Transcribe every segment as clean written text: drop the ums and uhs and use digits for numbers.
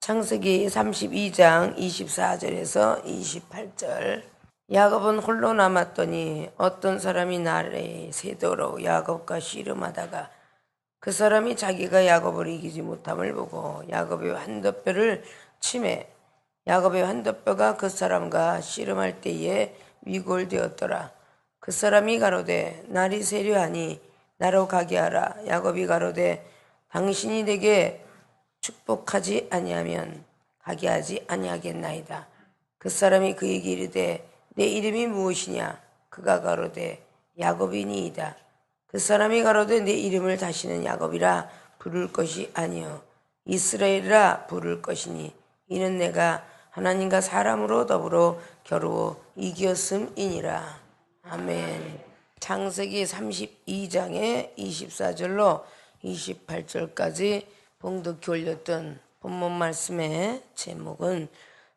창세기 32장 24절에서 28절. 야곱은 홀로 남았더니 어떤 사람이 날에 새도록 야곱과 씨름하다가 그 사람이 자기가 야곱을 이기지 못함을 보고 야곱의 환도뼈를 치매 야곱의 환도뼈가 그 사람과 씨름할 때에 위골되었더라. 그 사람이 가로되 날이 세려하니 나로 가게 하라. 야곱이 가로되 당신이 내게 축복하지 아니하면 가게 하지 아니하겠나이다. 그 사람이 그에게 이르되 내 이름이 무엇이냐? 그가 가로되 야곱이니이다. 그 사람이 가로되 내 이름을 다시는 야곱이라 부를 것이 아니요 이스라엘이라 부를 것이니 이는 내가 하나님과 사람으로 더불어 겨루어 이겼음이니라. 아멘. 창세기 32장의 24절로 28절까지 봉독해 올렸던 본문 말씀의 제목은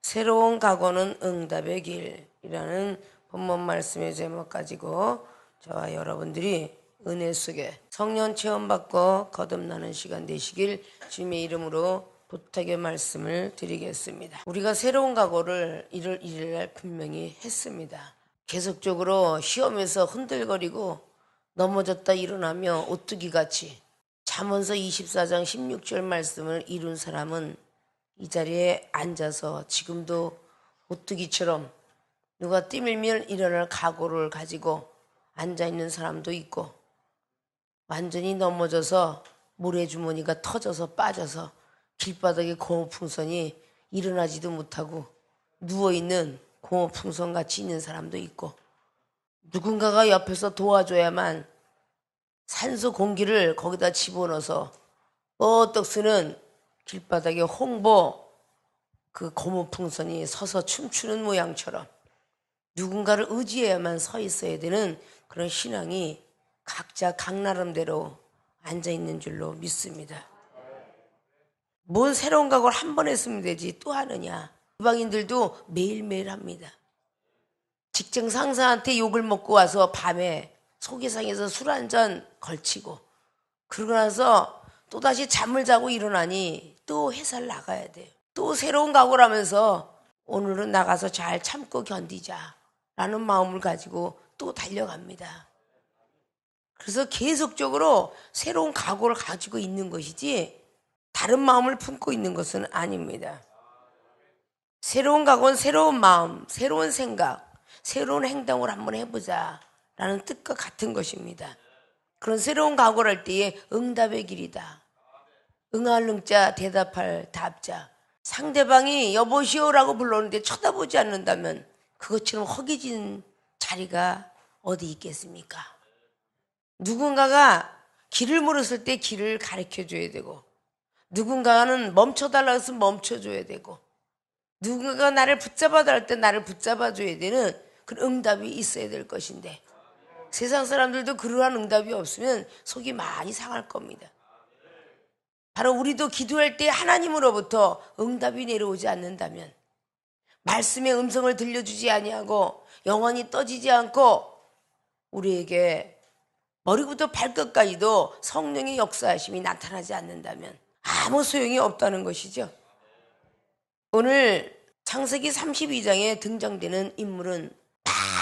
새로운 각오는 응답의 길이라는 본문 말씀의 제목 가지고 저와 여러분들이 은혜 속에 성령 체험받고 거듭나는 시간 되시길 주님의 이름으로 부탁의 말씀을 드리겠습니다. 우리가 새로운 각오를 1월 1일 날 분명히 했습니다. 계속적으로 시험에서 흔들거리고 넘어졌다 일어나며 오뚜기같이 잠언서 24장 16절 말씀을 이룬 사람은 이 자리에 앉아서 지금도 오뚜기처럼 누가 뛰밀면 일어날 각오를 가지고 앉아있는 사람도 있고 완전히 넘어져서 모래주머니가 터져서 빠져서 길바닥에 고무풍선이 일어나지도 못하고 누워있는 고무풍선같이 있는 사람도 있고 누군가가 옆에서 도와줘야만 산소 공기를 거기다 집어넣어서 뻗떡 쓰는 길바닥에 홍보 그 고무풍선이 서서 춤추는 모양처럼 누군가를 의지해야만 서 있어야 되는 그런 신앙이 각자 각 나름대로 앉아있는 줄로 믿습니다. 뭔 새로운 각오를 한 번 했으면 되지 또 하느냐. 이방인들도 매일매일 합니다. 직장 상사한테 욕을 먹고 와서 밤에 소개상에서 술 한잔 걸치고 그러고 나서 또다시 잠을 자고 일어나니 또 회사를 나가야 돼요. 또 새로운 각오를 하면서 오늘은 나가서 잘 참고 견디자 라는 마음을 가지고 또 달려갑니다. 그래서 계속적으로 새로운 각오를 가지고 있는 것이지 다른 마음을 품고 있는 것은 아닙니다. 새로운 각오는 새로운 마음, 새로운 생각, 새로운 행동을 한번 해보자 라는 뜻과 같은 것입니다. 그런 새로운 각오를 할 때에 응답의 길이다. 응할 응자, 대답할 답자. 상대방이 여보시오라고 불렀는데 쳐다보지 않는다면 그것처럼 허기진 자리가 어디 있겠습니까? 누군가가 길을 물었을 때 길을 가르쳐줘야 되고 누군가는 멈춰달라고 했으면 멈춰줘야 되고 누군가가 나를 붙잡아달라 할 때 나를 붙잡아줘야 되는 그런 응답이 있어야 될 것인데 세상 사람들도 그러한 응답이 없으면 속이 많이 상할 겁니다. 바로 우리도 기도할 때 하나님으로부터 응답이 내려오지 않는다면 말씀의 음성을 들려주지 아니하고 영원히 떠지지 않고 우리에게 머리부터 발끝까지도 성령의 역사하심이 나타나지 않는다면 아무 소용이 없다는 것이죠. 오늘 창세기 32장에 등장되는 인물은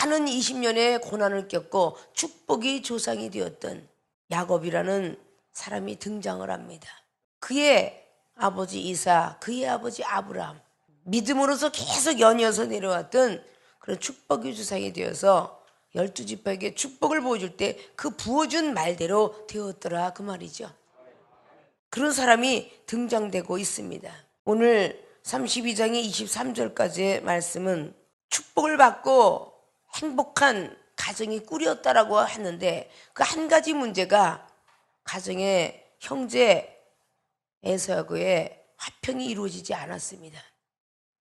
많은 20년의 고난을 겪고 축복이 조상이 되었던 야곱이라는 사람이 등장을 합니다. 그의 아버지 이삭, 그의 아버지 아브라함, 믿음으로서 계속 연이어서 내려왔던 그런 축복의 조상이 되어서 12지파에게 축복을 보여줄 때 그 부어준 말대로 되었더라 그 말이죠. 그런 사람이 등장되고 있습니다. 오늘 32장의 23절까지의 말씀은 축복을 받고 행복한 가정이 꾸렸다라고 하는데 그 한 가지 문제가 가정의 형제 에서하고의 화평이 이루어지지 않았습니다.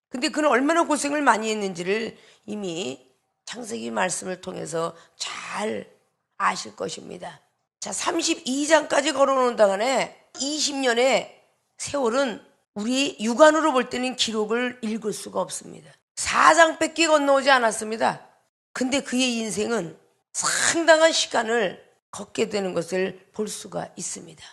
근데 그는 얼마나 고생을 많이 했는지를 이미 창세기 말씀을 통해서 잘 아실 것입니다. 자, 32장까지 걸어놓은 동안에 20년의 세월은 우리 육안으로 볼 때는 기록을 읽을 수가 없습니다. 4장밖에 건너오지 않았습니다. 근데 그의 인생은 상당한 시간을 걷게 되는 것을 볼 수가 있습니다.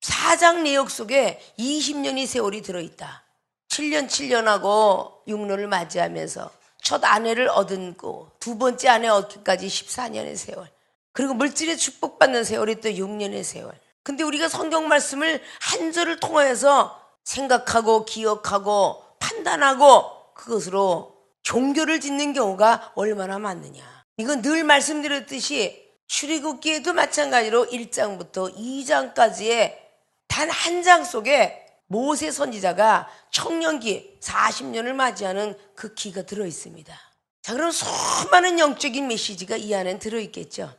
4장 내역 속에 20년의 세월이 들어있다. 7년하고 6년을 맞이하면서 첫 아내를 얻고 두 번째 아내 얻기까지 14년의 세월, 그리고 물질의 축복받는 세월이 또 6년의 세월. 근데 우리가 성경 말씀을 한 절을 통하여서 생각하고 기억하고 판단하고 그것으로 종교를 짓는 경우가 얼마나 많느냐. 이건 늘 말씀드렸듯이 출애굽기에도 마찬가지로 1장부터 2장까지의 단 한 장 속에 모세 선지자가 청년기 40년을 맞이하는 그 기가 들어있습니다. 자, 그럼 수많은 영적인 메시지가 이 안에 들어있겠죠.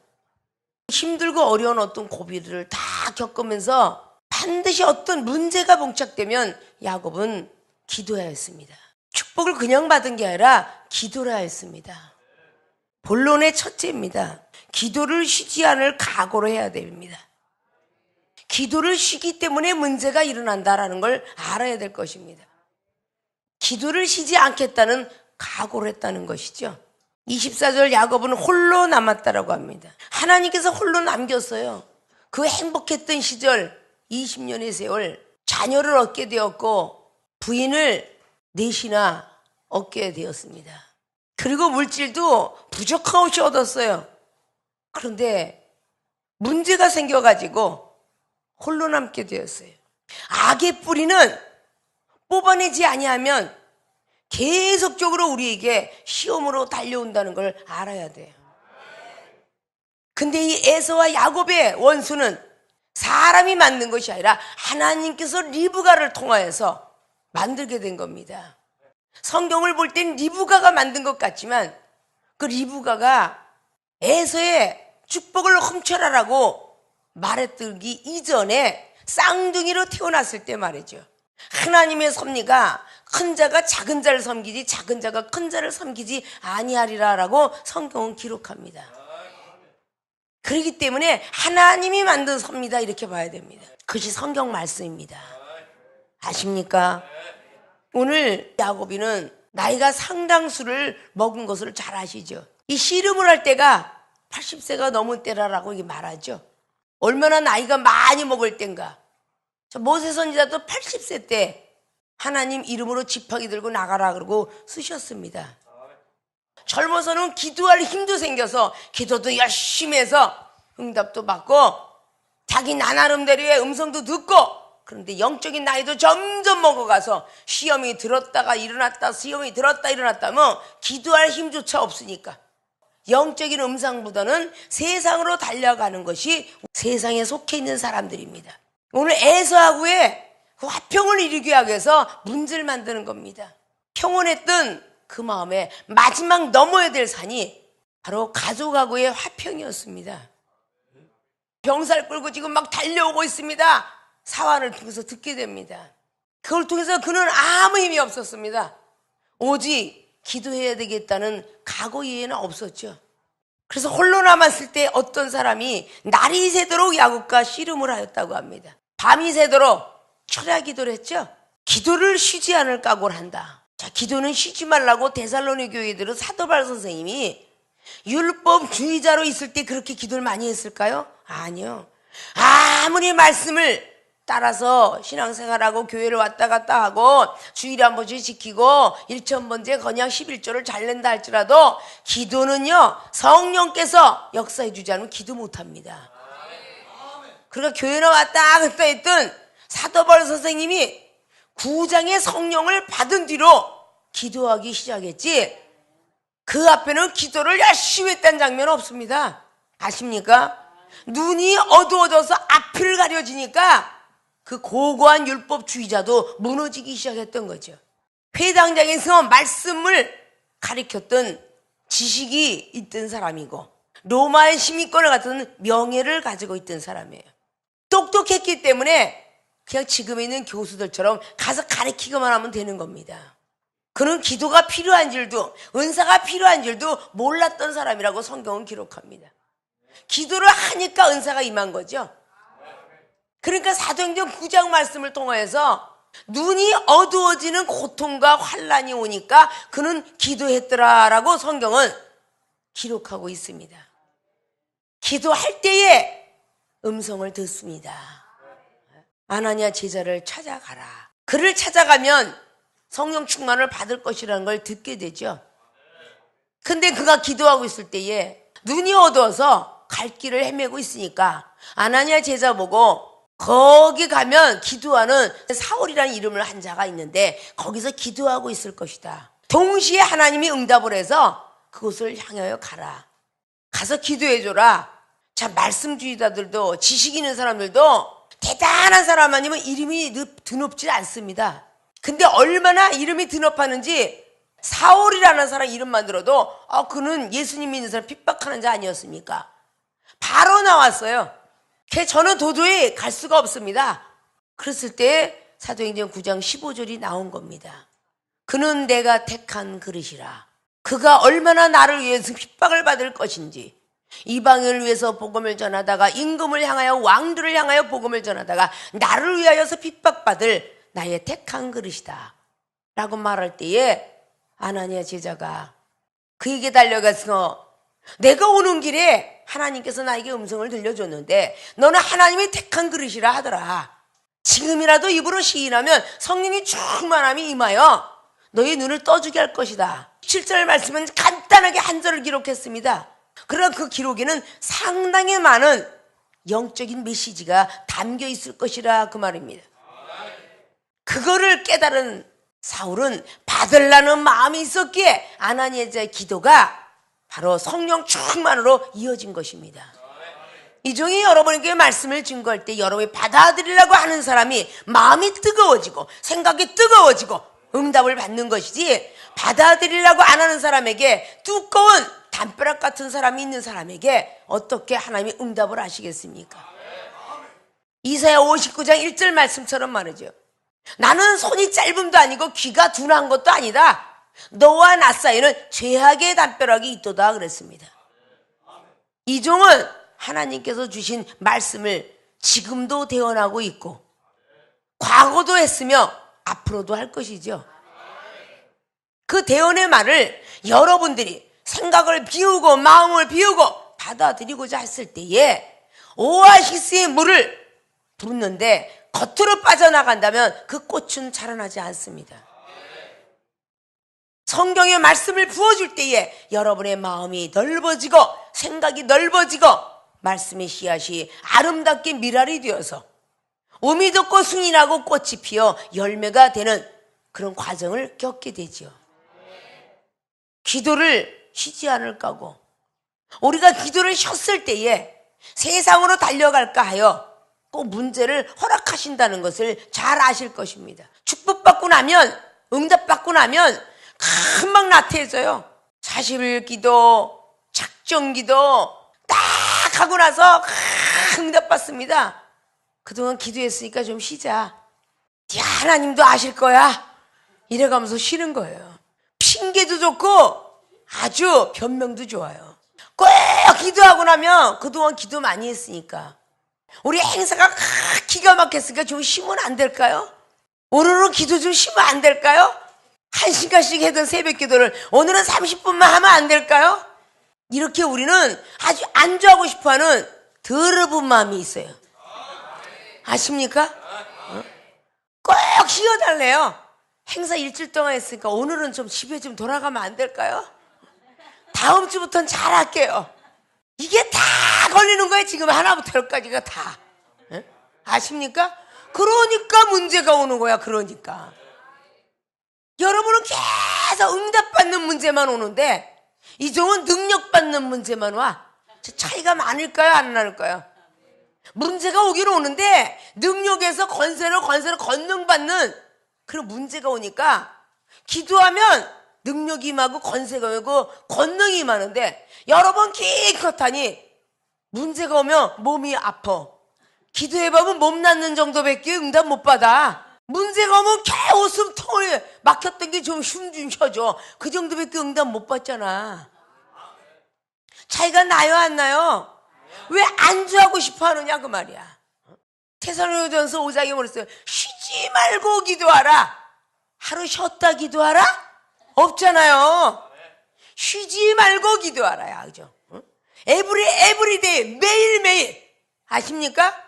힘들고 어려운 어떤 고비들을 다 겪으면서 반드시 어떤 문제가 봉착되면 야곱은 기도해야 했습니다. 축복을 그냥 받은 게 아니라 기도를 해야 했습니다. 본론의 첫째입니다. 기도를 쉬지 않을 각오를 해야 됩니다. 기도를 쉬기 때문에 문제가 일어난다라는 걸 알아야 될 것입니다. 기도를 쉬지 않겠다는 각오를 했다는 것이죠. 24절 야곱은 홀로 남았다라고 합니다. 하나님께서 홀로 남겼어요. 그 행복했던 시절 20년의 세월, 자녀를 얻게 되었고 부인을 넷이나 얻게 되었습니다. 그리고 물질도 부족함없이 얻었어요. 그런데 문제가 생겨가지고 홀로 남게 되었어요. 악의 뿌리는 뽑아내지 아니하면 계속적으로 우리에게 시험으로 달려온다는 걸 알아야 돼요. 근데 이 에서와 야곱의 원수는 사람이 만든 것이 아니라 하나님께서 리브가를 통하여서 만들게 된 겁니다. 성경을 볼 땐 리브가가 만든 것 같지만 그 리브가가 에서의 축복을 훔쳐라라고 말했기 이전에 쌍둥이로 태어났을 때 말이죠. 하나님의 섭리가 큰 자가 작은 자를 섬기지 작은 자가 큰 자를 섬기지 아니하리라라고 성경은 기록합니다. 그렇기 때문에 하나님이 만든 섭니다 이렇게 봐야 됩니다. 그것이 성경 말씀입니다. 아십니까? 오늘 야곱이는 나이가 상당수를 먹은 것을 잘 아시죠? 이 씨름을 할 때가 80세가 넘은 때라라고 이게 말하죠. 얼마나 나이가 많이 먹을 땐가. 모세 선지자도 80세 때 하나님 이름으로 지팡이 들고 나가라 그러고 쓰셨습니다. 젊어서는 기도할 힘도 생겨서 기도도 열심히 해서 응답도 받고 자기 나름대로의 음성도 듣고, 그런데 영적인 나이도 점점 먹어가서 시험이 들었다가 일어났다 시험이 들었다 일어났다 뭐 기도할 힘조차 없으니까 영적인 음성보다는 세상으로 달려가는 것이 세상에 속해 있는 사람들입니다. 오늘 에서하고의 그 화평을 이루기 위해서 문제를 만드는 겁니다. 평온했던 그 마음에 마지막 넘어야 될 산이 바로 가족하고의 화평이었습니다. 병사를 끌고 지금 막 달려오고 있습니다. 사환을 통해서 듣게 됩니다. 그걸 통해서 그는 아무 힘이 없었습니다. 오직 기도해야 되겠다는 각오 이외에는 없었죠. 그래서 홀로 남았을 때 어떤 사람이 날이 새도록 야곱과 씨름을 하였다고 합니다. 밤이 새도록 철야 기도를 했죠. 기도를 쉬지 않을 각오를 한다. 자, 기도는 쉬지 말라고 데살로니 교회들은 사도 바울 선생님이 율법주의자로 있을 때 그렇게 기도를 많이 했을까요? 아니요. 아무리 말씀을 따라서 신앙생활하고 교회를 왔다 갔다 하고 주일에 한 번씩 지키고 1000번째 건양 11조를 잘 낸다 할지라도 기도는요 성령께서 역사해 주지 않으면 기도 못합니다. 그러니까 교회를 왔다 갔다 했던 사도 바울 선생님이 9장의 성령을 받은 뒤로 기도하기 시작했지 그 앞에는 기도를 열심히 했다는 장면은 없습니다. 아십니까? 눈이 어두워져서 앞을 가려지니까 그 고고한 율법주의자도 무너지기 시작했던 거죠. 회당장에서 말씀을 가리켰던 지식이 있던 사람이고 로마의 시민권을 갖던 명예를 가지고 있던 사람이에요. 똑똑했기 때문에 그냥 지금 있는 교수들처럼 가서 가르치기만 하면 되는 겁니다. 그는 기도가 필요한 줄도 은사가 필요한 줄도 몰랐던 사람이라고 성경은 기록합니다. 기도를 하니까 은사가 임한 거죠. 그러니까 사도행전 9장 말씀을 통해서 눈이 어두워지는 고통과 환난이 오니까 그는 기도했더라라고 성경은 기록하고 있습니다. 기도할 때에 음성을 듣습니다. 아나니아 제자를 찾아가라. 그를 찾아가면 성령 충만을 받을 것이라는 걸 듣게 되죠. 근데 그가 기도하고 있을 때에 눈이 어두워서 갈 길을 헤매고 있으니까 아나니아 제자 보고 거기 가면 기도하는 사울이라는 이름을 한 자가 있는데 거기서 기도하고 있을 것이다. 동시에 하나님이 응답을 해서 그곳을 향하여 가라. 가서 기도해줘라. 자, 말씀주의자들도 지식 있는 사람들도 대단한 사람 아니면 이름이 드높지 않습니다. 근데 얼마나 이름이 드높았는지 사울이라는 사람 이름만 들어도 그는 예수님 믿는 사람 핍박하는 자 아니었습니까? 바로 나왔어요. 저는 도저히 갈 수가 없습니다. 그랬을 때 사도행전 9장 15절이 나온 겁니다. 그는 내가 택한 그릇이라. 그가 얼마나 나를 위해서 핍박을 받을 것인지, 이방인을 위해서 복음을 전하다가 임금을 향하여 왕들을 향하여 복음을 전하다가 나를 위하여서 핍박받을 나의 택한 그릇이다 라고 말할 때에 아나니아 제자가 그에게 달려가서 내가 오는 길에 하나님께서 나에게 음성을 들려줬는데 너는 하나님의 택한 그릇이라 하더라. 지금이라도 입으로 시인하면 성령이 충만함이 임하여 너의 눈을 떠주게 할 것이다. 7절 말씀은 간단하게 한 절을 기록했습니다. 그러나 그 기록에는 상당히 많은 영적인 메시지가 담겨 있을 것이라 그 말입니다. 그거를 깨달은 사울은 받으려는 마음이 있었기에 아나니아의 기도가 바로 성령 충만으로 이어진 것입니다. 이 중에 여러분에게 말씀을 증거할 때 여러분이 받아들이려고 하는 사람이 마음이 뜨거워지고 생각이 뜨거워지고 응답을 받는 것이지, 받아들이려고 안 하는 사람에게 두꺼운 담벼락 같은 사람이 있는 사람에게 어떻게 하나님이 응답을 하시겠습니까? 이사야 59장 1절 말씀처럼 말이죠. 나는 손이 짧음도 아니고 귀가 둔한 것도 아니다. 너와 나 사이에는 죄악의 담벼락이 있도다 그랬습니다. 이 종은 하나님께서 주신 말씀을 지금도 대언하고 있고 과거도 했으며 앞으로도 할 것이죠. 그 대언의 말을 여러분들이 생각을 비우고 마음을 비우고 받아들이고자 했을 때에 오아시스의 물을 붓는데 겉으로 빠져나간다면 그 꽃은 자라나지 않습니다. 성경의 말씀을 부어줄 때에 여러분의 마음이 넓어지고 생각이 넓어지고 말씀의 씨앗이 아름답게 미랄이 되어서 우미 돋고 순이 나고 꽃이 피어 열매가 되는 그런 과정을 겪게 되죠. 기도를 쉬지 않을 거고 우리가 기도를 쉬었을 때에 세상으로 달려갈까 하여 꼭 문제를 허락하신다는 것을 잘 아실 것입니다. 축복받고 나면, 응답받고 나면 금방 나태해져요. 40일 기도, 작정 기도 딱 하고 나서 응답받습니다. 그동안 기도했으니까 좀 쉬자. 야, 하나님도 아실 거야. 이래가면서 쉬는 거예요. 핑계도 좋고 아주 변명도 좋아요. 꼭 기도하고 나면 그동안 기도 많이 했으니까 우리 행사가 기가 막혔으니까 좀 쉬면 안 될까요? 오늘은 기도 좀 쉬면 안 될까요? 1시간씩 했던 새벽 기도를 오늘은 30분만 하면 안 될까요? 이렇게 우리는 아주 안주하고 싶어하는 더러운 마음이 있어요. 아십니까? 꼭 쉬어달래요. 행사 일주일 동안 했으니까 오늘은 좀 집에 좀 돌아가면 안 될까요? 다음 주부터는 잘할게요. 이게 다 걸리는 거예요. 지금 하나부터 열까지가 다. 아십니까? 그러니까 문제가 오는 거야. 그러니까 여러분은 계속 응답받는 문제만 오는데 이 종은 능력받는 문제만 와. 차이가 많을까요? 안 나을까요? 문제가 오기는 오는데 능력에서 권세로 권능받는 그런 문제가 오니까 기도하면 능력이 임하고 권세가 임하고 권능이 임하는데 여러분 기껏하니 문제가 오면 몸이 아파. 기도해보면 몸 낫는 정도밖에 응답 못 받아. 문제가 오면 겨우 숨통을 막혔던 게 좀 숨 좀 쉬어줘. 그 정도밖에 응답 못 받잖아. 차이가 나요 안 나요? 왜 안주하고 싶어 하느냐 그 말이야. 테살로니가전서 5장에 뭐랬어요? 쉬지 말고 기도하라. 하루 쉬었다 기도하라? 없잖아요. 쉬지 말고 기도하라야. 그죠? 에브리데이 매일매일. 아십니까?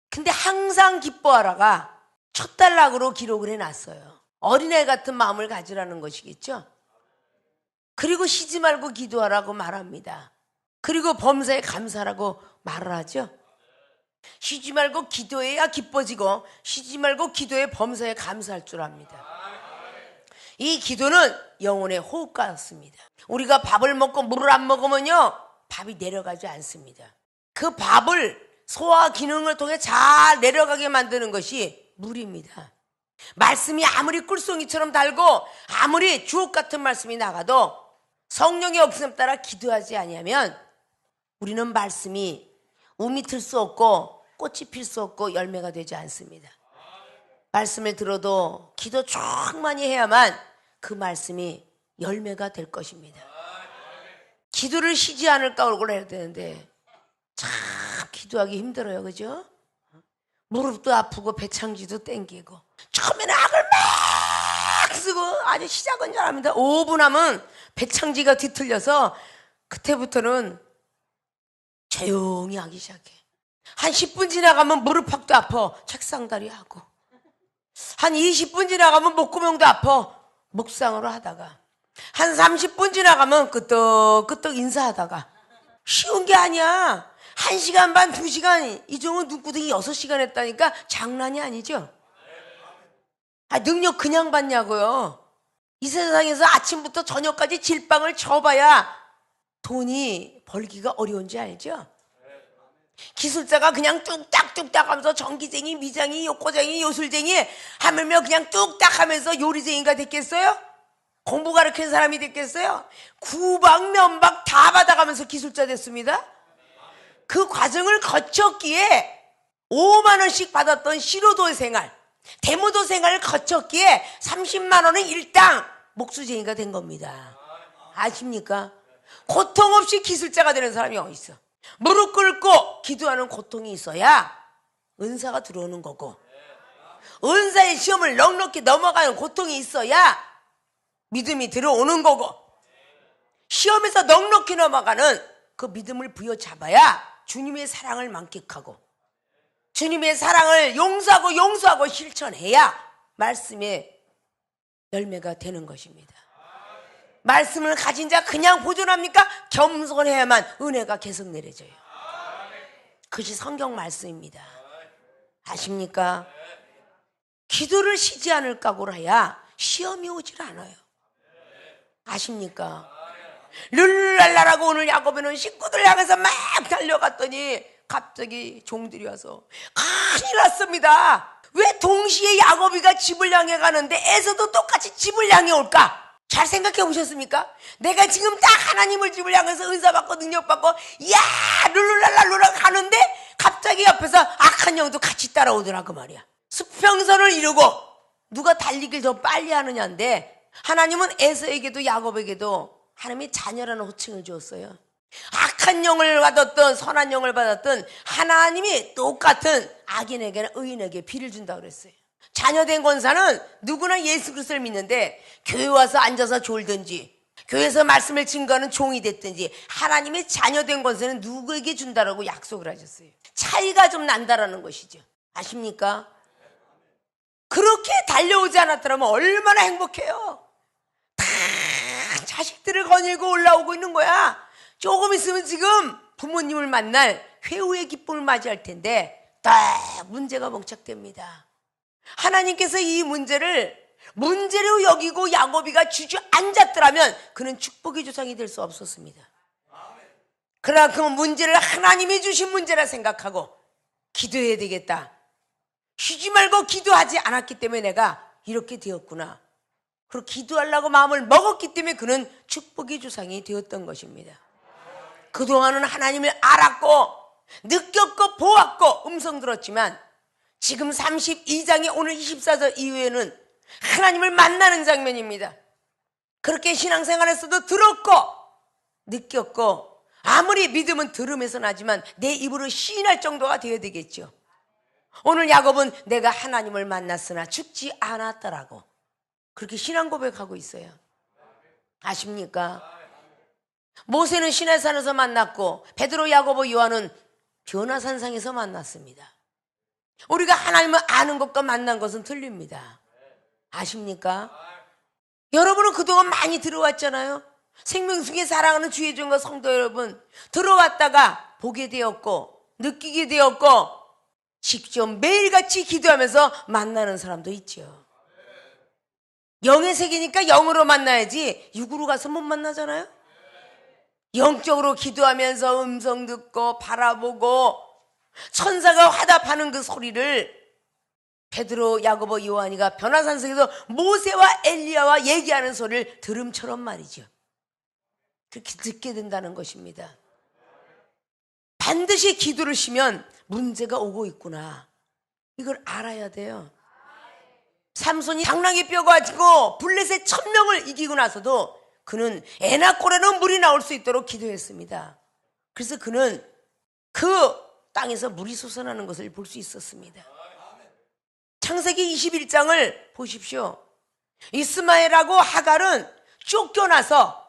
근데 항상 기뻐하라가 첫 단락으로 기록을 해놨어요. 어린애 같은 마음을 가지라는 것이겠죠. 그리고 쉬지 말고 기도하라고 말합니다. 그리고 범사에 감사라고 말을 하죠. 쉬지 말고 기도해야 기뻐지고 쉬지 말고 기도해 범사에 감사할 줄 압니다. 이 기도는 영혼의 호흡과였습니다. 우리가 밥을 먹고 물을 안 먹으면요, 밥이 내려가지 않습니다. 그 밥을 소화 기능을 통해 잘 내려가게 만드는 것이 물입니다. 말씀이 아무리 꿀송이처럼 달고 아무리 주옥 같은 말씀이 나가도 성령의 없음 따라 기도하지 아니하면 우리는 말씀이 움이 틀 수 없고 꽃이 필 수 없고 열매가 되지 않습니다. 말씀을 들어도 기도 충만히 해야만 그 말씀이 열매가 될 것입니다. 기도를 쉬지 않을까 얼굴 해야 되는데 참 기도하기 힘들어요. 그죠? 무릎도 아프고 배창지도 땡기고 처음에는 악을 막 쓰고 아주 시작은 잘합니다. 5분 하면 배창지가 뒤틀려서 그때부터는 조용히 하기 시작해. 한 10분 지나가면 무릎팍도 아파 책상다리 하고, 한 20분 지나가면 목구멍도 아파 묵상으로 하다가, 한 30분 지나가면 끄떡끄떡 인사하다가. 쉬운 게 아니야. 1시간 반 2시간 이 정도 눈구덩이 6시간 했다니까 장난이 아니죠. 능력 그냥 받냐고요. 이 세상에서 아침부터 저녁까지 질방을 쳐봐야 돈이 벌기가 어려운지 알죠? 기술자가 그냥 뚝딱뚝딱 하면서 전기쟁이, 미장이, 요코쟁이, 요술쟁이 하물며 그냥 뚝딱 하면서 요리쟁이가 됐겠어요? 공부 가르치는 사람이 됐겠어요? 구박, 면박 다 받아가면서 기술자 됐습니다. 그 과정을 거쳤기에 5만 원씩 받았던 시로도 생활, 대무도 생활을 거쳤기에 30만 원은 일당 목수쟁이가 된 겁니다. 아십니까? 고통 없이 기술자가 되는 사람이 어디 있어? 무릎 꿇고 기도하는 고통이 있어야 은사가 들어오는 거고, 은사의 시험을 넉넉히 넘어가는 고통이 있어야 믿음이 들어오는 거고, 시험에서 넉넉히 넘어가는 그 믿음을 부여잡아야 주님의 사랑을 만끽하고 주님의 사랑을 용서하고 실천해야 말씀의 열매가 되는 것입니다. 말씀을 가진 자 그냥 보존합니까? 겸손해야만 은혜가 계속 내려져요. 그것이 성경 말씀입니다. 아십니까? 기도를 쉬지 않을 각오를 해야 시험이 오질 않아요. 아십니까? 룰랄라라고 오늘 야곱에는 식구들 향해서 막 달려갔더니 갑자기 종들이 와서 큰일 났습니다. 왜 동시에 야곱이가 집을 향해 가는데 에서도 똑같이 집을 향해 올까? 잘 생각해 보셨습니까? 내가 지금 딱 하나님을 집을 향해서 은사받고 능력받고 야 룰랄라 가는데 갑자기 옆에서 악한 영도 같이 따라오더라고 말이야. 수평선을 이루고 누가 달리길 더 빨리 하느냐인데, 하나님은 에서에게도 야곱에게도 하나님이 자녀라는 호칭을 주었어요. 악한 영을 받았던 선한 영을 받았던 하나님이 똑같은 악인에게나 의인에게 비를 준다고 그랬어요. 자녀된 권사는 누구나 예수 그리스도를 믿는데 교회 와서 앉아서 졸든지 교회에서 말씀을 증거하는 종이 됐든지 하나님의 자녀된 권세는 누구에게 준다라고 약속을 하셨어요. 차이가 좀 난다라는 것이죠. 아십니까? 그렇게 달려오지 않았더라면 얼마나 행복해요. 다 자식들을 거닐고 올라오고 있는 거야. 조금 있으면 지금 부모님을 만날 회후의 기쁨을 맞이할 텐데 딱 문제가 봉착됩니다. 하나님께서 이 문제로 여기고 야곱이가 주저앉았더라면 그는 축복의 조상이 될 수 없었습니다. 그러나 그 문제를 하나님이 주신 문제라 생각하고 기도해야 되겠다. 쉬지 말고 기도하지 않았기 때문에 내가 이렇게 되었구나. 그리고 기도하려고 마음을 먹었기 때문에 그는 축복의 조상이 되었던 것입니다. 그동안은 하나님을 알았고 느꼈고 보았고 음성 들었지만 지금 32장의 오늘 24절 이후에는 하나님을 만나는 장면입니다. 그렇게 신앙생활에서도 들었고 느꼈고 아무리 믿음은 들음에서 나지만 내 입으로 시인할 정도가 되어야 되겠죠. 오늘 야곱은 내가 하나님을 만났으나 죽지 않았더라고 그렇게 신앙 고백하고 있어요. 아십니까? 모세는 시내산에서 만났고 베드로, 야고보, 요한은 변화산상에서 만났습니다. 우리가 하나님을 아는 것과 만난 것은 틀립니다. 아십니까? 여러분은 그동안 많이 들어왔잖아요. 생명중에 사랑하는 주의 종과 성도 여러분, 들어왔다가 보게 되었고 느끼게 되었고 직접 매일같이 기도하면서 만나는 사람도 있죠. 영의 세계니까 영으로 만나야지 육으로 가서 못 만나잖아요. 영적으로 기도하면서 음성 듣고 바라보고 천사가 화답하는 그 소리를 베드로, 야고보, 요한이가 변화산성에서 모세와 엘리야와 얘기하는 소리를 들음처럼 말이죠. 그렇게 듣게 된다는 것입니다. 반드시 기도를 쉬면 문제가 오고 있구나. 이걸 알아야 돼요. 삼손이 당나귀 뼈 가지고 블레셋 1000명을 이기고 나서도 그는 에나콜에는 물이 나올 수 있도록 기도했습니다. 그래서 그는 그 땅에서 물이 솟아나는 것을 볼 수 있었습니다. 창세기 21장을 보십시오. 이스마엘하고 하갈은 쫓겨나서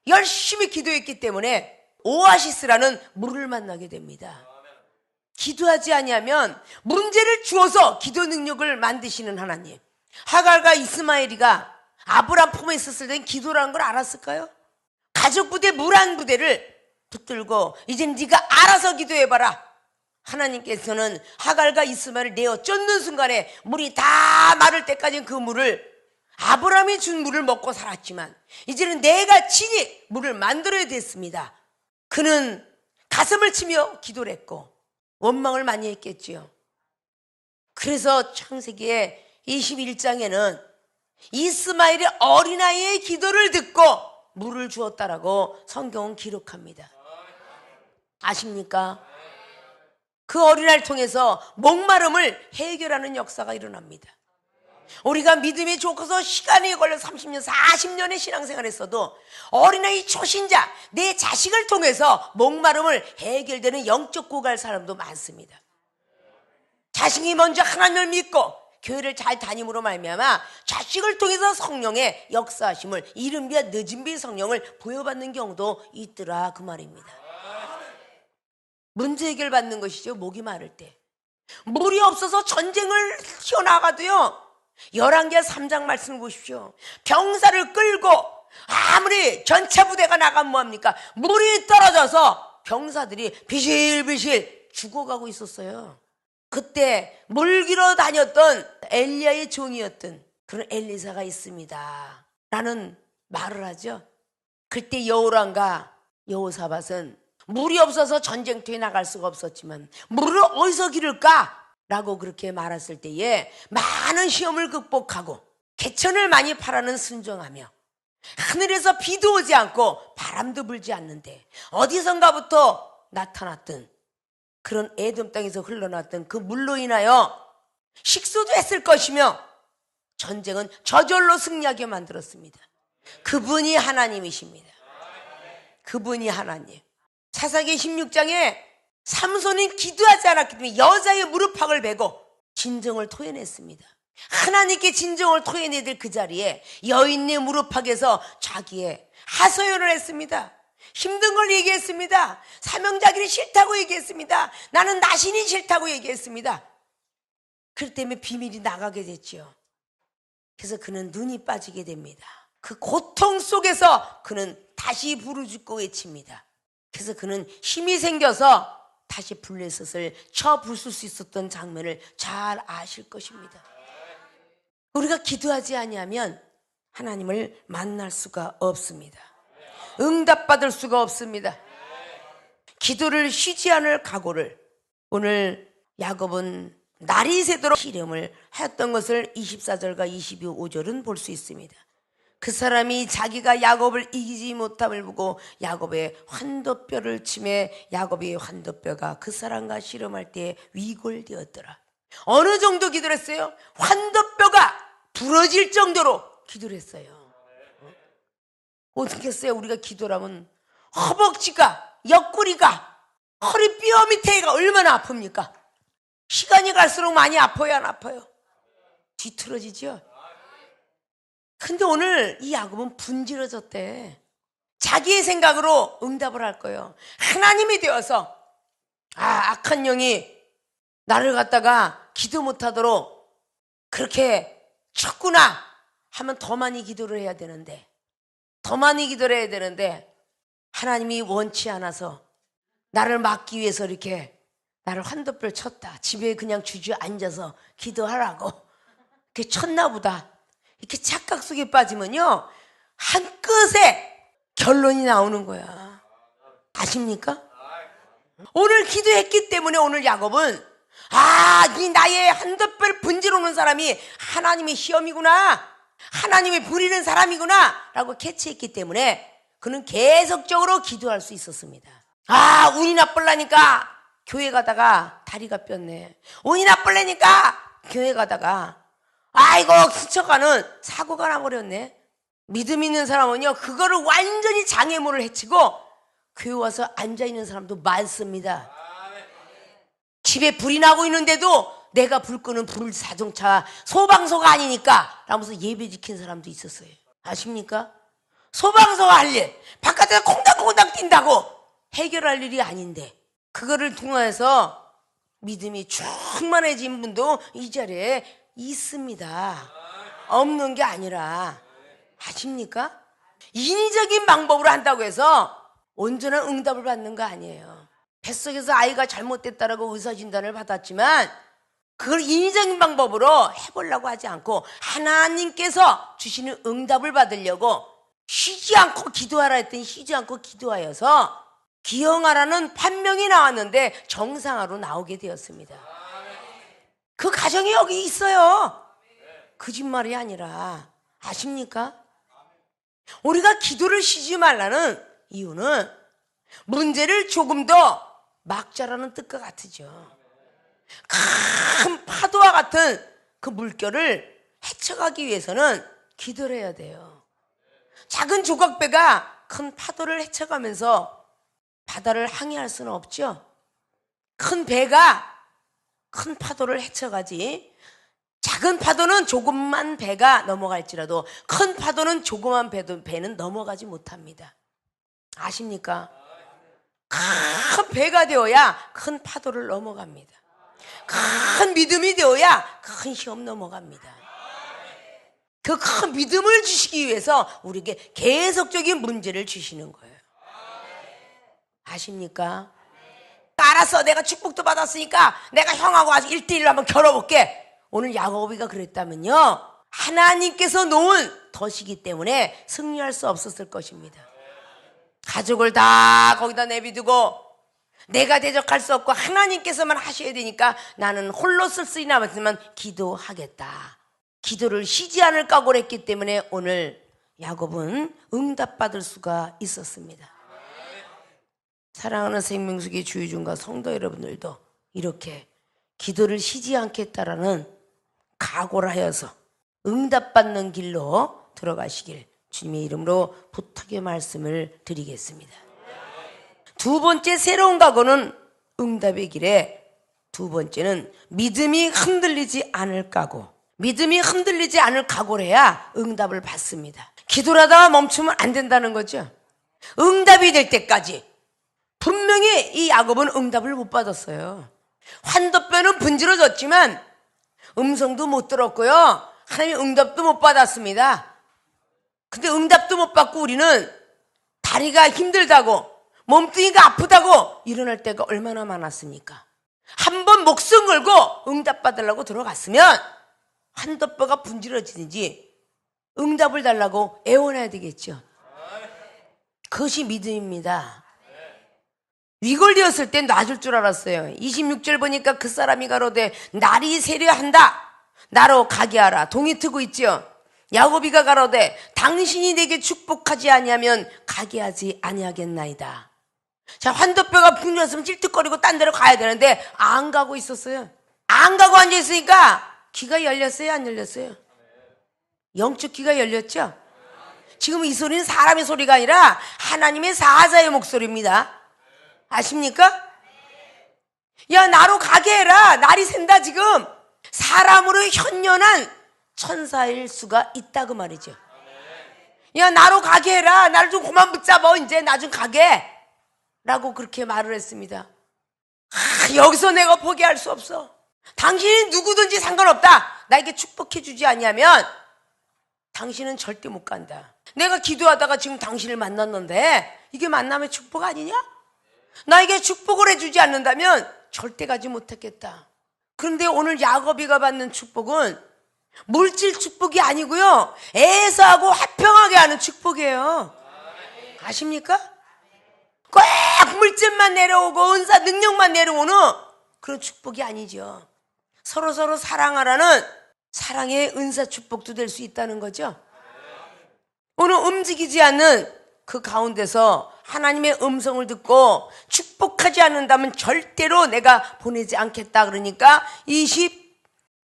열심히 기도했기 때문에 오아시스라는 물을 만나게 됩니다. 기도하지 아니하면 문제를 주어서 기도 능력을 만드시는 하나님. 하갈과 이스마엘이가 아브람 품에 있었을 땐 기도라는 걸 알았을까요? 가족 부대 물 한 부대를 붙들고 이제 네가 알아서 기도해봐라. 하나님께서는 하갈과 이스마엘을 내어 쫓는 순간에 물이 다 마를 때까지 그 물을 아브람이 준 물을 먹고 살았지만 이제는 내가 친히 물을 만들어야 됐습니다. 그는 가슴을 치며 기도를 했고 원망을 많이 했겠지요. 그래서 창세기의 21장에는 이스마엘의 어린아이의 기도를 듣고 물을 주었다라고 성경은 기록합니다. 아십니까? 그 어린아이를 통해서 목마름을 해결하는 역사가 일어납니다. 우리가 믿음이 좋고서 시간이 걸려 30년, 40년의 신앙생활을 했어도 어린아이 초신자, 내 자식을 통해서 목마름을 해결되는 영적 고갈 사람도 많습니다. 자식이 먼저 하나님을 믿고 교회를 잘 다님으로 말미암아 자식을 통해서 성령의 역사하심을 이른 비와 늦은 비 성령을 보여받는 경우도 있더라 그 말입니다. 문제 해결받는 것이죠. 목이 마를 때. 물이 없어서 전쟁을 튀어나가도요. 열왕기하 3장 말씀을 보십시오. 병사를 끌고 아무리 전차 부대가 나가면 뭐합니까? 물이 떨어져서 병사들이 비실비실 죽어가고 있었어요. 그때 물기로 다녔던 엘리야의 종이었던 그런 엘리사가 있습니다 라는 말을 하죠. 그때 여호람과 여호사밧은 물이 없어서 전쟁터에 나갈 수가 없었지만 물을 어디서 기를까? 라고 그렇게 말했을 때에 많은 시험을 극복하고 개천을 많이 파라는 순종하며 하늘에서 비도 오지 않고 바람도 불지 않는데 어디선가부터 나타났던 그런 에돔 땅에서 흘러났던 그 물로 인하여 식수도 했을 것이며 전쟁은 저절로 승리하게 만들었습니다. 그분이 하나님이십니다. 그분이 하나님. 사사기 16장에 삼손이 기도하지 않았기 때문에 여자의 무릎팍을 베고 진정을 토해냈습니다. 하나님께 진정을 토해내야 될 그 자리에 여인의 무릎팍에서 자기의 하소연을 했습니다. 힘든 걸 얘기했습니다. 사명자기를 싫다고 얘기했습니다. 나는 나신이 싫다고 얘기했습니다. 그렇기 때문에 비밀이 나가게 됐죠. 그래서 그는 눈이 빠지게 됩니다. 그 고통 속에서 그는 다시 부르짖고 외칩니다. 그래서 그는 힘이 생겨서 다시 블레셋을 쳐 부술 수 있었던 장면을 잘 아실 것입니다. 우리가 기도하지 아니하면 하나님을 만날 수가 없습니다. 응답받을 수가 없습니다. 기도를 쉬지 않을 각오를 오늘 야곱은 날이 새도록 시름을 하였던 것을 24절과 25절은 볼 수 있습니다. 그 사람이 자기가 야곱을 이기지 못함을 보고 야곱의 환도뼈를 치매 야곱의 환도뼈가 그 사람과 씨름할 때 위골되었더라. 어느 정도 기도를 했어요? 환도뼈가 부러질 정도로 기도를 했어요. 어떻게 했어요? 우리가 기도라면 허벅지가, 옆구리가, 허리 뼈 밑에가 얼마나 아픕니까? 시간이 갈수록 많이 아파요, 안 아파요? 뒤틀어지죠? 근데 오늘 이 야곱은 분질러졌대. 자기의 생각으로 응답을 할 거예요. 하나님이 되어서 악한 영이 나를 갖다가 기도 못하도록 그렇게 쳤구나 하면 더 많이 기도를 해야 되는데, 더 많이 기도를 해야 되는데 하나님이 원치 않아서 나를 막기 위해서 이렇게 나를 환도뼈를 쳤다. 집에 그냥 주저앉아서 기도하라고 이렇게 쳤나 보다. 이렇게 착각 속에 빠지면요, 한 끝에 결론이 나오는 거야. 아십니까? 오늘 기도했기 때문에 오늘 야곱은 이 나의 환도뼈를 분지러 오는 사람이 하나님의 시험이구나, 하나님이 부리는 사람이구나 라고 캐치했기 때문에 그는 계속적으로 기도할 수 있었습니다. 운이 나쁠라니까 교회 가다가 다리가 뼈네. 운이 나쁠라니까 교회 가다가 스쳐가는 사고가 나버렸네. 믿음 있는 사람은요, 그거를 완전히 장애물을 해치고 교회 와서 앉아있는 사람도 많습니다. 집에 불이 나고 있는데도 내가 불 끄는 불 자동차 소방서가 아니니까 라면서 예배 지킨 사람도 있었어요. 아십니까? 소방서가 할 일, 바깥에서 콩닥콩닥 뛴다고 해결할 일이 아닌데 그거를 통해서 믿음이 충만해진 분도 이 자리에 있습니다. 없는 게 아니라. 아십니까? 인위적인 방법으로 한다고 해서 온전한 응답을 받는 거 아니에요. 뱃속에서 아이가 잘못됐다라고 의사진단을 받았지만 그걸 인위적인 방법으로 해보려고 하지 않고 하나님께서 주시는 응답을 받으려고 쉬지 않고 기도하라 했더니 쉬지 않고 기도하여서 기형아라는 판명이 나왔는데 정상화로 나오게 되었습니다. 그 가정이 여기 있어요. 거짓말이 아니라. 아십니까? 우리가 기도를 쉬지 말라는 이유는 문제를 조금 더 막자라는 뜻과 같으죠. 큰 파도와 같은 그 물결을 헤쳐가기 위해서는 기도를 해야 돼요. 작은 조각배가 큰 파도를 헤쳐가면서 바다를 항해할 수는 없죠. 큰 배가 큰 파도를 헤쳐가지, 작은 파도는 조금만 배가 넘어갈지라도 큰 파도는 조그만 배는 넘어가지 못합니다. 아십니까? 큰 배가 되어야 큰 파도를 넘어갑니다. 큰 믿음이 되어야 큰 시험 넘어갑니다. 그 큰 믿음을 주시기 위해서 우리에게 계속적인 문제를 주시는 거예요. 아십니까? 알았어, 내가 축복도 받았으니까 내가 형하고 아주 1대1로 한번 겨뤄볼게. 오늘 야곱이가 그랬다면요, 하나님께서 놓은 덫이기 때문에 승리할 수 없었을 것입니다. 가족을 다 거기다 내비두고 내가 대적할 수 없고 하나님께서만 하셔야 되니까 나는 홀로 쓸쓸히나 했지만 기도하겠다. 기도를 쉬지 않을 각오를 했기 때문에 오늘 야곱은 응답받을 수가 있었습니다. 사랑하는 생명수기 주의중과 성도 여러분들도 이렇게 기도를 쉬지 않겠다라는 각오를 하여서 응답받는 길로 들어가시길 주님의 이름으로 부탁의 말씀을 드리겠습니다. 두 번째 새로운 각오는 응답의 길에, 두 번째는 믿음이 흔들리지 않을 각오. 믿음이 흔들리지 않을 각오를 해야 응답을 받습니다. 기도를 하다가 멈추면 안 된다는 거죠. 응답이 될 때까지. 분명히 이 야곱은 응답을 못 받았어요. 환도뼈는 분지러졌지만 음성도 못 들었고요, 하나님의 응답도 못 받았습니다. 근데 응답도 못 받고 우리는 다리가 힘들다고, 몸뚱이가 아프다고 일어날 때가 얼마나 많았습니까? 한번 목숨 걸고 응답 받으려고 들어갔으면 환도뼈가 분지러지든지 응답을 달라고 애원해야 되겠죠. 그것이 믿음입니다. 위골되었을 땐 놔줄 줄 알았어요. 26절 보니까 그 사람이 가로되 날이 세려한다, 나로 가게 하라. 동이 트고 있죠. 야곱이가 가로되 당신이 내게 축복하지 아니하면 가게 하지 아니하겠나이다. 자, 환도뼈가 분지러졌으면 찔뚝거리고 딴 데로 가야 되는데 안 가고 있었어요. 안 가고 앉아있으니까 귀가 열렸어요, 안 열렸어요? 영적 귀가 열렸죠? 지금 이 소리는 사람의 소리가 아니라 하나님의 사자의 목소리입니다. 아십니까? 야, 나로 가게 해라. 날이 샌다. 지금 사람으로 현연한 천사일 수가 있다 그 말이죠. 야, 나로 가게 해라. 나를 좀 그만 붙잡아. 이제 나 좀 가게 라고 그렇게 말을 했습니다. 여기서 내가 포기할 수 없어. 당신이 누구든지 상관없다. 나에게 축복해 주지 않냐면 당신은 절대 못 간다. 내가 기도하다가 지금 당신을 만났는데 이게 만남의 축복 아니냐? 나에게 축복을 해주지 않는다면 절대 가지 못했겠다. 그런데 오늘 야곱이가 받는 축복은 물질 축복이 아니고요, 에서하고 화평하게 하는 축복이에요. 아십니까? 꼭 물질만 내려오고 은사 능력만 내려오는 그런 축복이 아니죠. 서로서로 사랑하라는 사랑의 은사 축복도 될 수 있다는 거죠. 오늘 움직이지 않는 그 가운데서 하나님의 음성을 듣고 축복하지 않는다면 절대로 내가 보내지 않겠다. 그러니까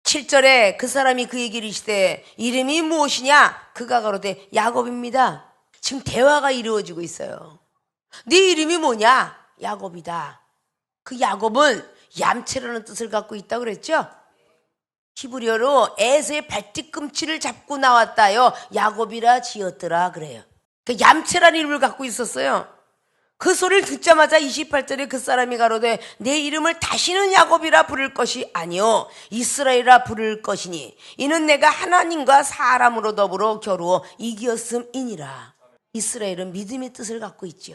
27절에 그 사람이 그에게 이르시되 이름이 무엇이냐? 그가 가로되 야곱입니다. 지금 대화가 이루어지고 있어요. 네 이름이 뭐냐? 야곱이다. 그 야곱은 얌체라는 뜻을 갖고 있다고 그랬죠? 히브리어로 에서의 발뒤꿈치를 잡고 나왔다요. 야곱이라 지었더라 그래요. 그 얌체라는 이름을 갖고 있었어요. 그 소리를 듣자마자 28절에 그 사람이 가로되 내 이름을 다시는 야곱이라 부를 것이 아니요 이스라엘이라 부를 것이니 이는 내가 하나님과 사람으로 더불어 겨루어 이기었음이니라. 이스라엘은 믿음의 뜻을 갖고 있죠.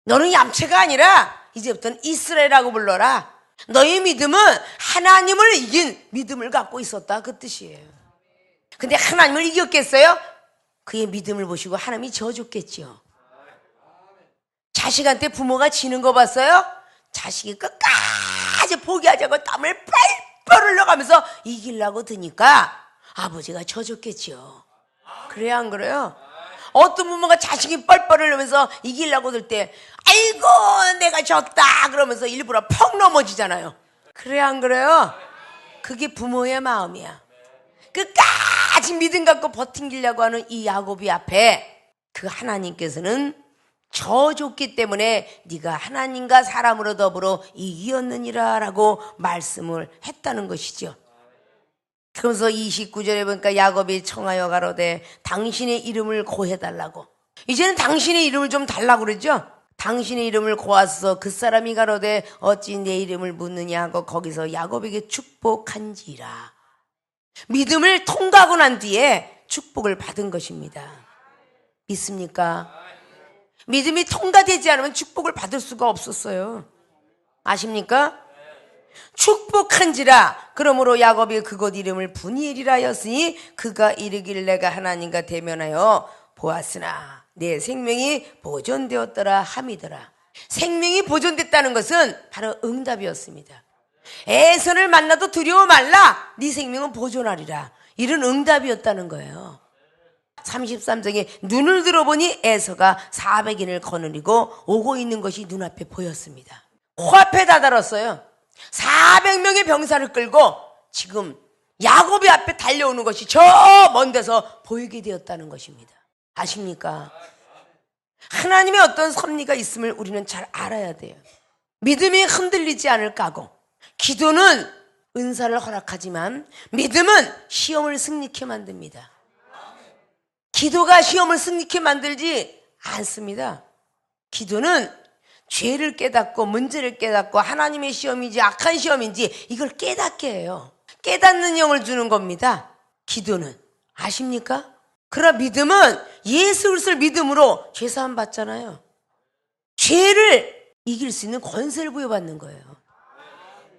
너는 얌체가 아니라 이제부터는 이스라엘이라고 불러라. 너의 믿음은 하나님을 이긴 믿음을 갖고 있었다, 그 뜻이에요. 근데 하나님을 이겼겠어요? 그의 믿음을 보시고 하나님이 져줬겠죠. 자식한테 부모가 지는 거 봤어요? 자식이 끝까지 포기하지 않고 땀을 뻘뻘 흘려가면서 이기려고 드니까 아버지가 져줬겠죠. 그래야 안 그래요? 어떤 부모가 자식이 뻘뻘 흘리면서 이기려고 들 때 아이고 내가 졌다 그러면서 일부러 펑 넘어지잖아요. 그래야 안 그래요? 그게 부모의 마음이야. 끝까지 믿음 갖고 버팅기려고 하는 이 야곱이 앞에 그 하나님께서는 져줬기 때문에 네가 하나님과 사람으로 더불어 이기었느니라 라고 말씀을 했다는 것이죠. 그러면서 29절에 보니까 야곱이 청하여 가로되 당신의 이름을 고해달라고. 이제는 당신의 이름을 좀 달라고 그러죠. 당신의 이름을 고하소서. 그 사람이 가로되 어찌 내 이름을 묻느냐 하고 거기서 야곱에게 축복한지라. 믿음을 통과하고 난 뒤에 축복을 받은 것입니다. 믿습니까? 믿음이 통과되지 않으면 축복을 받을 수가 없었어요. 아십니까? 축복한지라. 그러므로 야곱이 그곳 이름을 브니엘이라 하였으니 그가 이르기를 내가 하나님과 대면하여 보았으나 내 생명이 보존되었더라 함이더라. 생명이 보존됐다는 것은 바로 응답이었습니다. 에서를 만나도 두려워 말라. 네 생명은 보존하리라. 이런 응답이었다는 거예요. 33장에 눈을 들어보니 에서가 400인을 거느리고 오고 있는 것이 눈앞에 보였습니다. 코앞에 다다랐어요. 400명의 병사를 끌고 지금 야곱의 앞에 달려오는 것이 저 먼 데서 보이게 되었다는 것입니다. 아십니까? 하나님의 어떤 섭리가 있음을 우리는 잘 알아야 돼요. 믿음이 흔들리지 않을 까고. 기도는 은사를 허락하지만 믿음은 시험을 승리케 만듭니다. 기도가 시험을 승리케 만들지 않습니다. 기도는 죄를 깨닫고 문제를 깨닫고 하나님의 시험인지 악한 시험인지 이걸 깨닫게 해요. 깨닫는 영을 주는 겁니다. 기도는. 아십니까? 그러나 믿음은 예수 그리스도를 믿음으로 죄사함 받잖아요. 죄를 이길 수 있는 권세를 부여받는 거예요.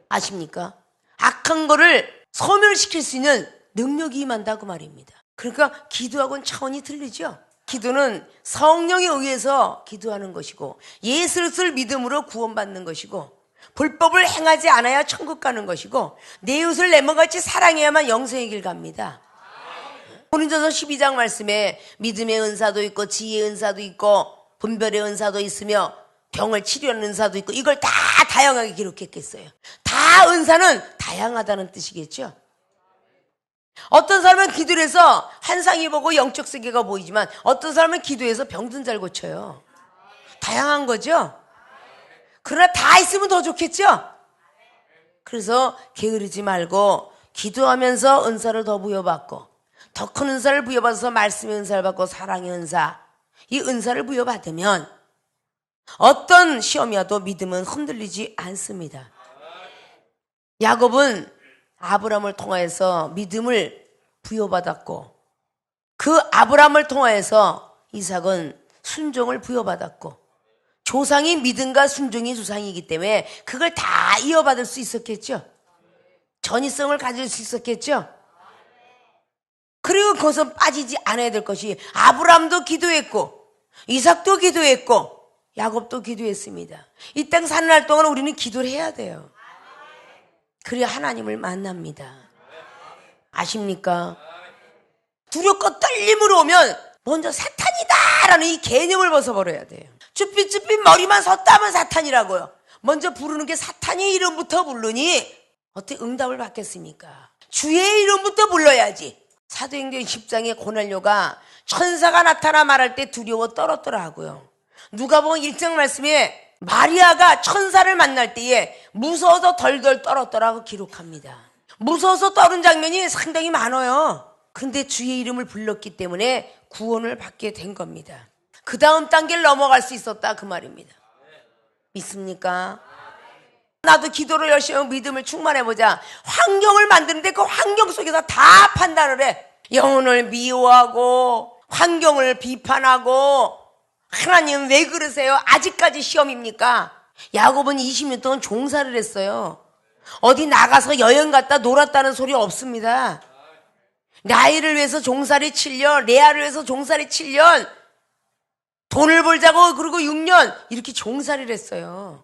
아십니까? 악한 거를 소멸시킬 수 있는 능력이 임한다고 말입니다. 그러니까 기도하고는 차원이 틀리죠. 기도는 성령에 의해서 기도하는 것이고 예수 그리스도를 믿음으로 구원받는 것이고 불법을 행하지 않아야 천국 가는 것이고 내 이웃을 내 몸같이 사랑해야만 영생의 길 갑니다. 고린도서 12장 말씀에 믿음의 은사도 있고 지혜의 은사도 있고 분별의 은사도 있으며 병을 치료하는 은사도 있고 이걸 다 다양하게 기록했겠어요. 다 은사는 다양하다는 뜻이겠죠. 어떤 사람은 기도를 해서 환상이 보고 영적 세계가 보이지만 어떤 사람은 기도해서 병든 잘 고쳐요. 다양한 거죠. 그러나 다 있으면 더 좋겠죠. 그래서 게으르지 말고 기도하면서 은사를 더 부여받고 더 큰 은사를 부여받아서 말씀의 은사를 받고 사랑의 은사, 이 은사를 부여받으면 어떤 시험이 와도 믿음은 흔들리지 않습니다. 야곱은 아브라함을 통하여서 믿음을 부여받았고 그 아브라함을 통하여서 이삭은 순종을 부여받았고 조상이 믿음과 순종이 조상이기 때문에 그걸 다 이어받을 수 있었겠죠. 전이성을 가질 수 있었겠죠. 그리고 거기서 빠지지 않아야 될 것이 아브라함도 기도했고 이삭도 기도했고 야곱도 기도했습니다. 이 땅 사는 날 동안 우리는 기도를 해야 돼요. 그래야 하나님을 만납니다. 아십니까? 두렵고 떨림으로 오면 먼저 사탄이다라는 이 개념을 벗어버려야 돼요. 쭈삣쭈삣 머리만 섰다면 사탄이라고요. 먼저 부르는 게 사탄의 이름부터 부르니 어떻게 응답을 받겠습니까? 주의 이름부터 불러야지. 사도행전 10장의 고넬료가 천사가 나타나 말할 때 두려워 떨었더라 하고요. 누가복음 1장 말씀에 마리아가 천사를 만날 때에 무서워서 덜덜 떨었더라고 기록합니다. 무서워서 떨은 장면이 상당히 많아요. 근데 주의 이름을 불렀기 때문에 구원을 받게 된 겁니다. 그 다음 단계를 넘어갈 수 있었다 그 말입니다. 믿습니까? 나도 기도를 열심히 하고 믿음을 충만해보자. 환경을 만드는데 그 환경 속에서 다 판단을 해. 영혼을 미워하고 환경을 비판하고 하나님 왜 그러세요? 아직까지 시험입니까? 야곱은 20년 동안 종사를 했어요. 어디 나가서 여행 갔다 놀았다는 소리 없습니다. 나이를 위해서 종살이 7년, 레아를 위해서 종살이 7년, 돈을 벌자고 그리고 6년 이렇게 종살이를 했어요.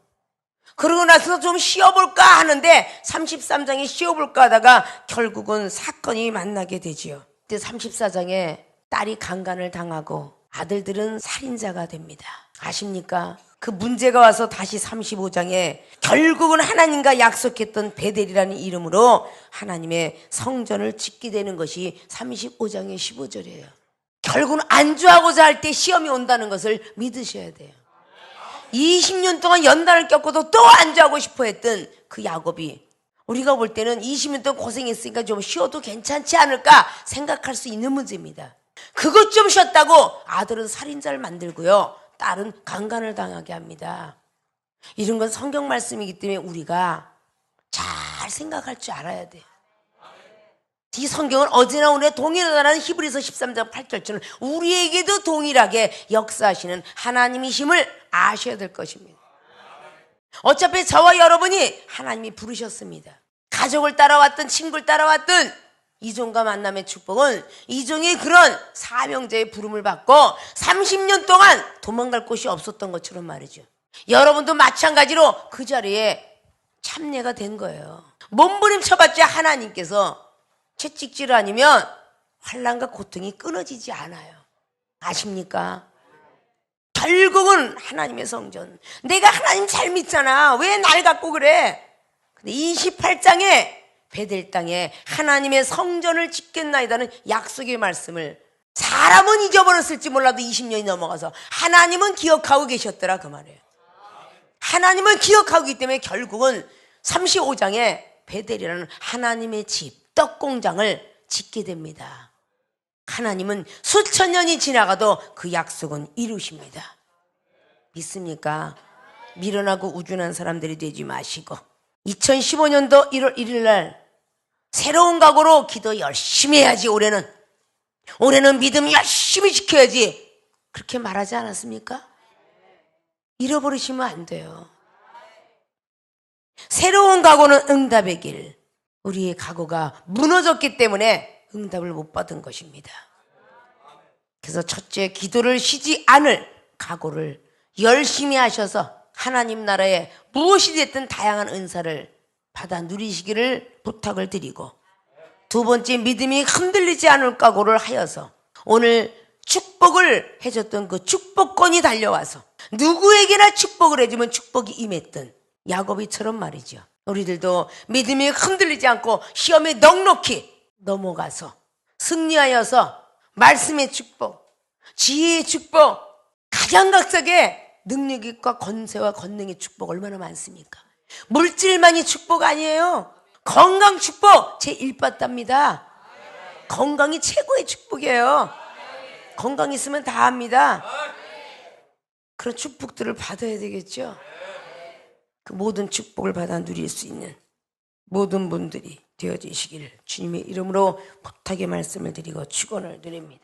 그러고 나서 좀 쉬어볼까 하는데 33장에 쉬어볼까 하다가 결국은 사건이 만나게 되지요. 그때 34장에 딸이 강간을 당하고 아들들은 살인자가 됩니다. 아십니까? 그 문제가 와서 다시 35장에 결국은 하나님과 약속했던 베델이라는 이름으로 하나님의 성전을 짓게 되는 것이 35장의 15절이에요. 결국은 안주하고자 할 때 시험이 온다는 것을 믿으셔야 돼요. 20년 동안 연단을 겪고도 또 안주하고 싶어 했던 그 야곱이 우리가 볼 때는 20년 동안 고생했으니까 좀 쉬어도 괜찮지 않을까 생각할 수 있는 문제입니다. 그것 좀 쉬었다고 아들은 살인자를 만들고요. 딸은 강간을 당하게 합니다. 이런 건 성경 말씀이기 때문에 우리가 잘 생각할 줄 알아야 돼요. 이 성경은 어제나 오늘 동일하다는 히브리서 13장 8절처럼 우리에게도 동일하게 역사하시는 하나님이심을 아셔야 될 것입니다. 어차피 저와 여러분이 하나님이 부르셨습니다. 가족을 따라왔든 친구를 따라왔든 이종과 만남의 축복은 이종이 그런 사명자의 부름을 받고 30년 동안 도망갈 곳이 없었던 것처럼 말이죠. 여러분도 마찬가지로 그 자리에 참여가 된 거예요. 몸부림쳐봤자 하나님께서 채찍질 아니면 환난과 고통이 끊어지지 않아요. 아십니까? 결국은 하나님의 성전. 내가 하나님 잘 믿잖아. 왜 날 갖고 그래? 근데 28장에 베델 땅에 하나님의 성전을 짓겠나이다는 약속의 말씀을 사람은 잊어버렸을지 몰라도 20년이 넘어가서 하나님은 기억하고 계셨더라 그 말이에요. 하나님은 기억하고 있기 때문에 결국은 35장에 베델이라는 하나님의 집 떡공장을 짓게 됩니다. 하나님은 수천 년이 지나가도 그 약속은 이루십니다. 믿습니까? 미련하고 우준한 사람들이 되지 마시고 2015년도 1월 1일 날 새로운 각오로 기도 열심히 해야지. 올해는 믿음 열심히 지켜야지. 그렇게 말하지 않았습니까? 잃어버리시면 안 돼요. 새로운 각오는 응답의 길. 우리의 각오가 무너졌기 때문에 응답을 못 받은 것입니다. 그래서 첫째, 기도를 쉬지 않을 각오를 열심히 하셔서 하나님 나라에 무엇이 됐든 다양한 은사를 받아 누리시기를 부탁을 드리고, 두 번째, 믿음이 흔들리지 않을 각오를 하여서 오늘 축복을 해줬던 그 축복권이 달려와서 누구에게나 축복을 해주면 축복이 임했던 야곱이처럼 말이죠. 우리들도 믿음이 흔들리지 않고 시험에 넉넉히 넘어가서 승리하여서 말씀의 축복, 지혜의 축복, 각양각색의 능력과 권세와 권능의 축복 얼마나 많습니까? 물질만이 축복 아니에요. 건강 축복 제1바답니다. 건강이 최고의 축복이에요. 건강 있으면 다 합니다. 그런 축복들을 받아야 되겠죠. 그 모든 축복을 받아 누릴 수 있는 모든 분들이 되어지시기를 주님의 이름으로 부탁의 말씀을 드리고 축원을 드립니다.